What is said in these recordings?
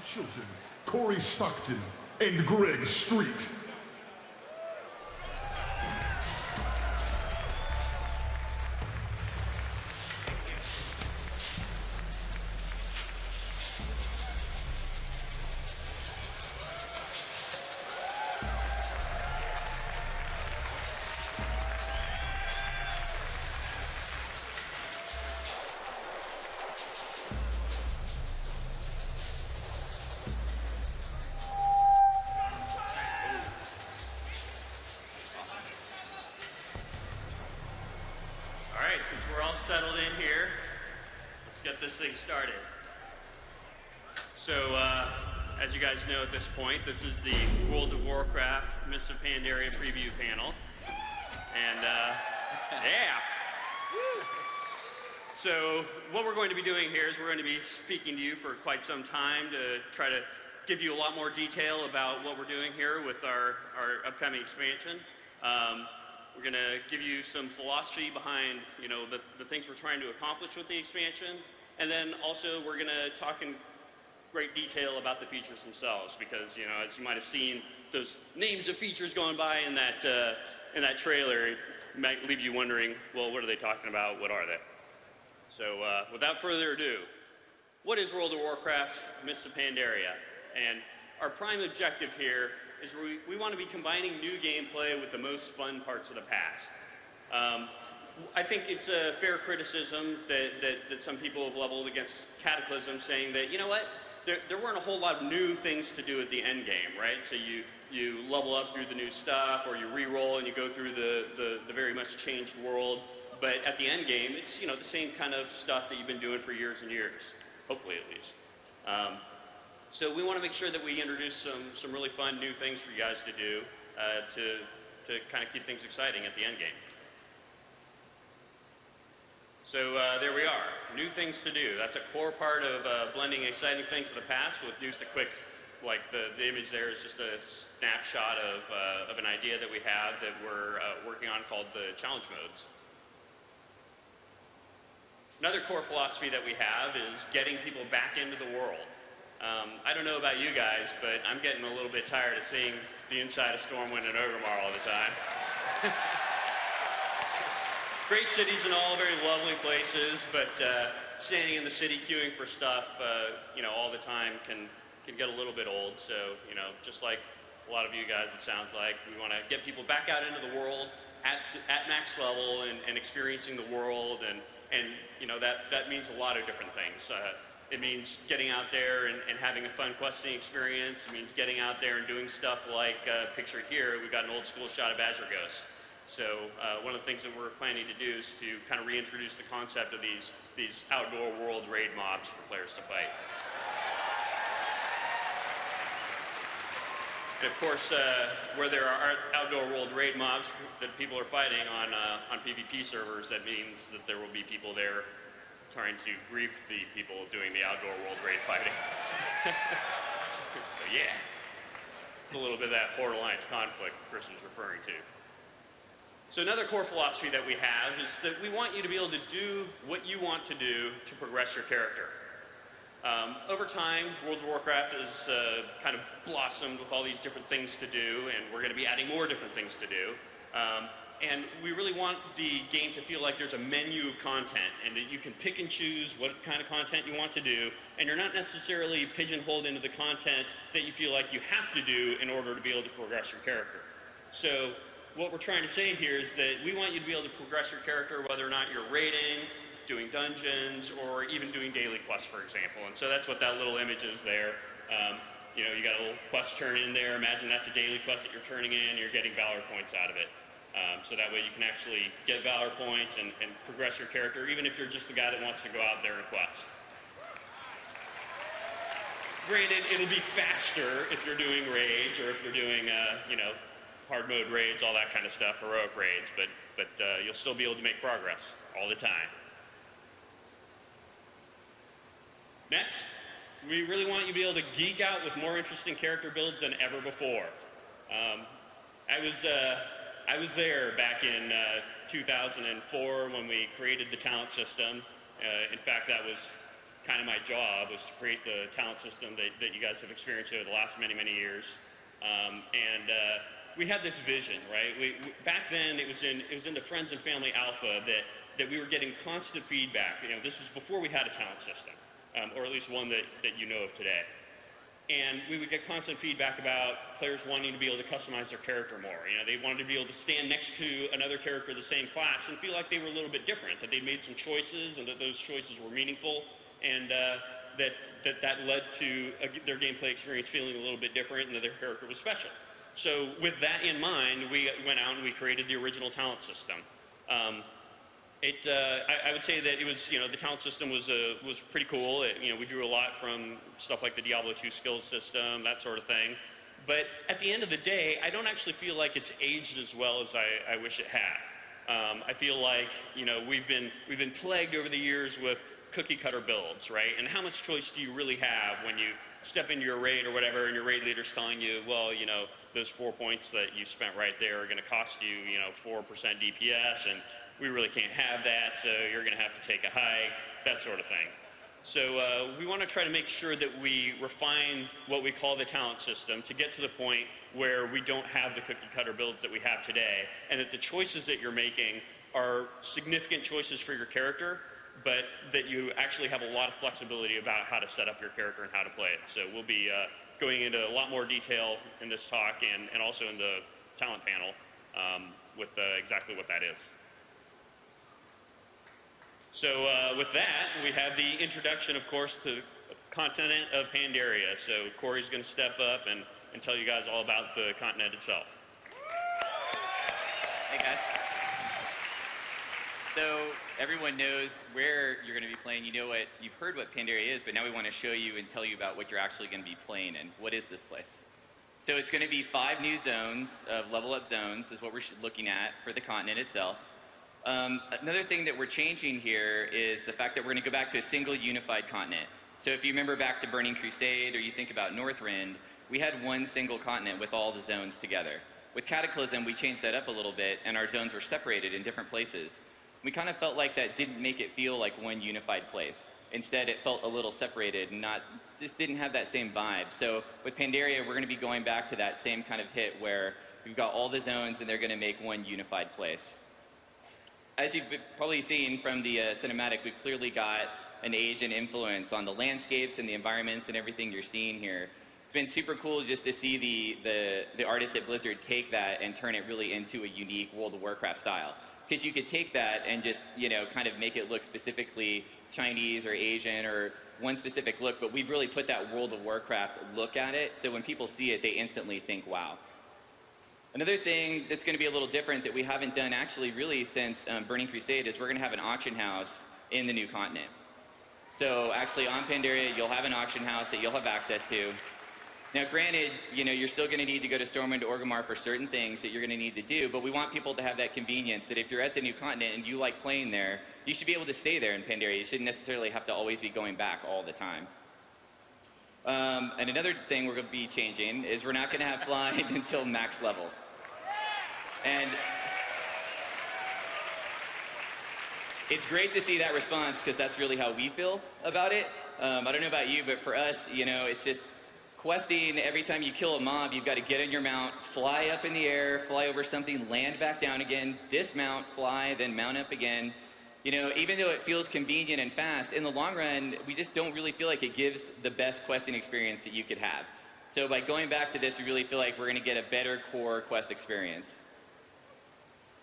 Chilton, Corey Stockton, and Greg Street. Settled in here. Let's get this thing started. So, as you guys know at this point, this is the World of Warcraft Mists of Pandoria preview panel. And, yeah. So, what we're going to be doing here is we're going to be speaking to you for quite some time to try to give you a lot more detail about what we're doing here with our upcoming expansion. We're going to give you some philosophy behind, the things we're trying to accomplish with the expansion. And then also we're going to talk in great detail about the features themselves because, as you might have seen, those names of features going by in that trailer might leave you wondering, well, what are they talking about? What are they? So without further ado, what is World of Warcraft Mists of Pandoria? And our prime objective here is we want to be combining new gameplay with the most fun parts of the past. I think it's a fair criticism that some people have leveled against Cataclysm, saying that, you know what, there weren't a whole lot of new things to do at the end game, right? So you level up through the new stuff, or you re-roll and you go through the very much changed world. But at the end game, it's the same kind of stuff that you've been doing for years and years, hopefully at least. So we want to make sure that we introduce some really fun new things for you guys to do to kind of keep things exciting at the end game. So there we are, new things to do. That's a core part of blending exciting things of the past with news to quick. Like the image there is just a snapshot of an idea that we have that we're working on called the challenge modes. Another core philosophy that we have is getting people back into the world. I don't know about you guys, but I'm getting a little bit tired of seeing the inside of Stormwind and Orgrimmar all the time. Great cities and all, very lovely places, but standing in the city queuing for stuff, all the time can get a little bit old. So, just like a lot of you guys, it sounds like, we want to get people back out into the world at max level and experiencing the world, and that means a lot of different things. It means getting out there and having a fun questing experience. It means getting out there and doing stuff like, pictured here, we've got an old school shot of Azure Ghost. So one of the things that we're planning to do is to kind of reintroduce the concept of these outdoor world raid mobs for players to fight. And of course, where there are outdoor world raid mobs that people are fighting on PvP servers, that means that there will be people there trying to grief the people doing the outdoor world raid fighting. So yeah, it's a little bit of that Port Alliance conflict Chris was referring to. So another core philosophy that we have is that we want you to be able to do what you want to do to progress your character. Over time, World of Warcraft has kind of blossomed with all these different things to do, and we're going to be adding more different things to do. And we really want the game to feel like there's a menu of content and that you can pick and choose what kind of content you want to do, and you're not necessarily pigeonholed into the content that you feel like you have to do in order to be able to progress your character. So what we're trying to say here is that we want you to be able to progress your character whether or not you're raiding, doing dungeons, or even doing daily quests, for example. And so that's what that little image is there. You got a little quest turn in there. Imagine that's a daily quest that you're turning in, you're getting Valor points out of it. So that way you can actually get Valor points and progress your character, even if you're just the guy that wants to go out there and quest. Granted, it'll be faster if you're doing raids or if you're doing, hard mode raids, all that kind of stuff, heroic raids, but you'll still be able to make progress all the time. Next, we really want you to be able to geek out with more interesting character builds than ever before. I was there back in 2004 when we created the talent system. In fact, that was kind of my job, was to create the talent system that you guys have experienced over the last many, many years. We had this vision, right? Back then, it was in the Friends and Family Alpha that we were getting constant feedback. You know, this was before we had a talent system, or at least one that you know of today. And we would get constant feedback about players wanting to be able to customize their character more. You know, they wanted to be able to stand next to another character of the same class and feel like they were a little bit different, that they made some choices and that those choices were meaningful, and that led to their gameplay experience feeling a little bit different and that their character was special. So with that in mind, we went out and we created the original talent system. I would say that it was, you know, the talent system was pretty cool. You know, we drew a lot from stuff like the Diablo 2 skills system, that sort of thing. But at the end of the day, I don't actually feel like it's aged as well as I wish it had. I feel like, you know, we've been plagued over the years with cookie cutter builds, right? And how much choice do you really have when you step into your raid or whatever, and your raid leader's telling you, well, you know, those 4 points that you spent right there are going to cost you, you know, 4% DPS, and we really can't have that, so you're going to have to take a hike, that sort of thing. So we want to try to make sure that we refine what we call the talent system to get to the point where we don't have the cookie cutter builds that we have today, and that the choices that you're making are significant choices for your character, but that you actually have a lot of flexibility about how to set up your character and how to play it. So we'll be going into a lot more detail in this talk and also in the talent panel with exactly what that is. So with that, we have the introduction, of course, to the continent of Pandoria. So Corey's going to step up and tell you guys all about the continent itself. Hey, guys. So everyone knows where you're going to be playing. You know what, you've heard what Pandoria is, but now we want to show you and tell you about what you're actually going to be playing in. What is this place? So it's going to be 5 new zones of level up zones is what we're looking at for the continent itself. Another thing that we're changing here is the fact that we're going to go back to a single unified continent. So if you remember back to Burning Crusade or you think about Northrend, we had one single continent with all the zones together. With Cataclysm, we changed that up a little bit and our zones were separated in different places. We kind of felt like that didn't make it feel like one unified place. Instead, it felt a little separated and just didn't have that same vibe. So with Pandoria, we're going to be going back to that same kind of hit where we've got all the zones and they're going to make one unified place. As you've probably seen from the cinematic, we've clearly got an Asian influence on the landscapes and the environments and everything you're seeing here. It's been super cool just to see the artists at Blizzard take that and turn it really into a unique World of Warcraft style. Because you could take that and just, you know, kind of make it look specifically Chinese or Asian or one specific look, but we've really put that World of Warcraft look at it, so when people see it, they instantly think, wow. Another thing that's going to be a little different that we haven't done actually really since Burning Crusade is we're going to have an auction house in the new continent. So actually on Pandoria, you'll have an auction house that you'll have access to. Now granted, you know, you're still going to need to go to Stormwind or Orgrimmar for certain things that you're going to need to do, but we want people to have that convenience that if you're at the new continent and you like playing there, you should be able to stay there in Pandoria. You shouldn't necessarily have to always be going back all the time. And another thing we're going to be changing is we're not going to have flying until max level. And it's great to see that response because that's really how we feel about it. I don't know about you, but for us, you know, it's just questing. Every time you kill a mob, you've got to get on your mount, fly up in the air, fly over something, land back down again, dismount, fly, then mount up again. You know, even though it feels convenient and fast, in the long run, we just don't really feel like it gives the best questing experience that you could have. So by going back to this, we really feel like we're going to get a better core quest experience.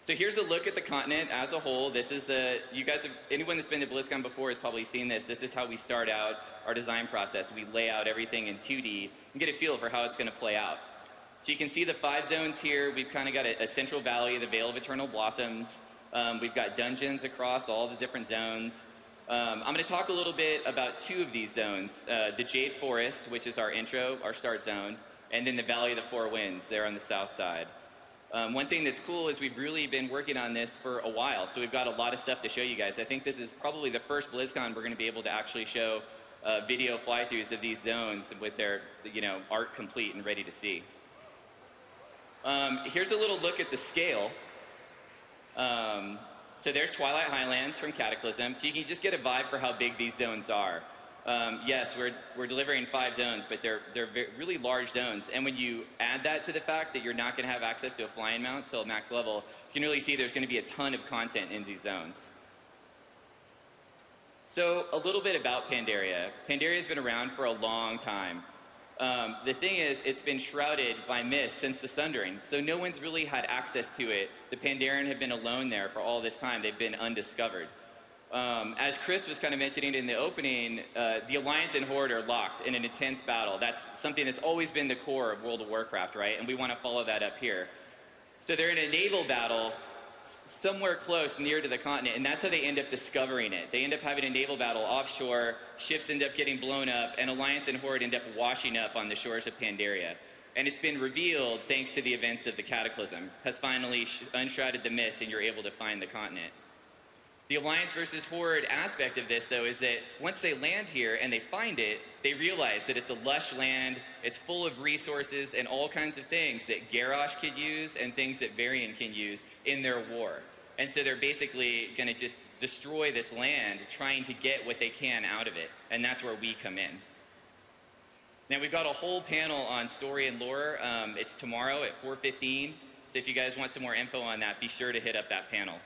So here's a look at the continent as a whole. This is you guys have, anyone that's been to BlizzCon before has probably seen this. This is how we start out our design process. We lay out everything in 2D and get a feel for how it's going to play out. So you can see the 5 zones here. We've kind of got a central valley, the Vale of Eternal Blossoms. We've got dungeons across all the different zones. I'm going to talk a little bit about 2 of these zones. The Jade Forest, which is our intro, our start zone, and then the Valley of the Four Winds there on the south side. One thing that's cool is we've really been working on this for a while, so we've got a lot of stuff to show you guys. I think this is probably the first BlizzCon we're going to be able to actually show video fly-throughs of these zones with their, you know, art complete and ready to see. Here's a little look at the scale. So there's Twilight Highlands from Cataclysm, so you can just get a vibe for how big these zones are. Yes, we're delivering 5 zones, but they're really large zones. And when you add that to the fact that you're not going to have access to a flying mount till max level, you can really see there's going to be a ton of content in these zones. So a little bit about Pandaria. Pandaria's been around for a long time. The thing is, it's been shrouded by mist since the Sundering, so no one's really had access to it. The Pandaren have been alone there for all this time. They've been undiscovered. As Chris was kind of mentioning in the opening, the Alliance and Horde are locked in an intense battle. That's something that's always been the core of World of Warcraft, right? And we want to follow that up here. So they're in a naval battle somewhere close, near to the continent, and that's how they end up discovering it. They end up having a naval battle offshore, ships end up getting blown up, and Alliance and Horde end up washing up on the shores of Pandaria. And it's been revealed, thanks to the events of the Cataclysm, has finally unshrouded the mist, and you're able to find the continent. The Alliance versus Horde aspect of this, though, is that once they land here and they find it, they realize that it's a lush land, it's full of resources and all kinds of things that Garrosh could use and things that Varian can use in their war. And so they're basically going to just destroy this land, trying to get what they can out of it. And that's where we come in. Now, we've got a whole panel on story and lore. It's tomorrow at 4:15. So if you guys want some more info on that, be sure to hit up that panel.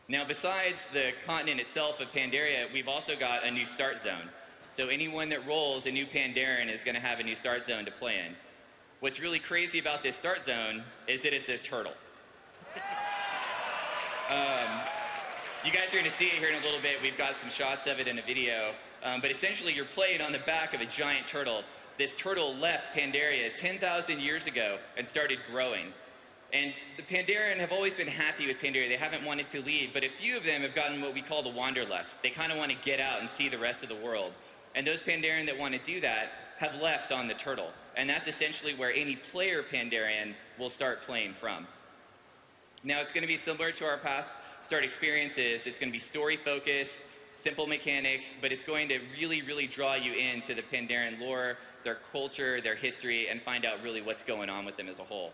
Now, besides the continent itself of Pandaria, we've also got a new start zone. So anyone that rolls a new Pandaren is going to have a new start zone to play in. What's really crazy about this start zone is that it's a turtle. You guys are going to see it here in a little bit. We've got some shots of it in a video. But essentially, you're playing on the back of a giant turtle. This turtle left Pandaria 10,000 years ago and started growing. And the Pandaren have always been happy with Pandaria. They haven't wanted to leave, but a few of them have gotten what we call the wanderlust. They kind of want to get out and see the rest of the world. And those Pandaren that want to do that have left on the turtle. And that's essentially where any player Pandaren will start playing from. Now, it's going to be similar to our past start experiences. It's going to be story-focused, simple mechanics, but it's going to really, really draw you into the Pandaren lore, their culture, their history, and find out really what's going on with them as a whole.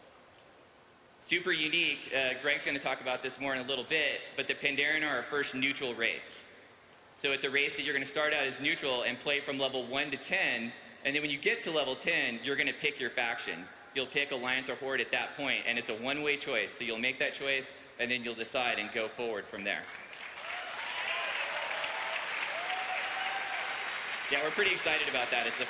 Super unique. Greg's going to talk about this more in a little bit, but the Pandaren are our first neutral race. So it's a race that you're going to start out as neutral and play from level 1 to 10, and then when you get to level 10, you're going to pick your faction. You'll pick Alliance or Horde at that point, and it's a one-way choice. So you'll make that choice, and then you'll decide and go forward from there. Yeah, we're pretty excited about that. It's a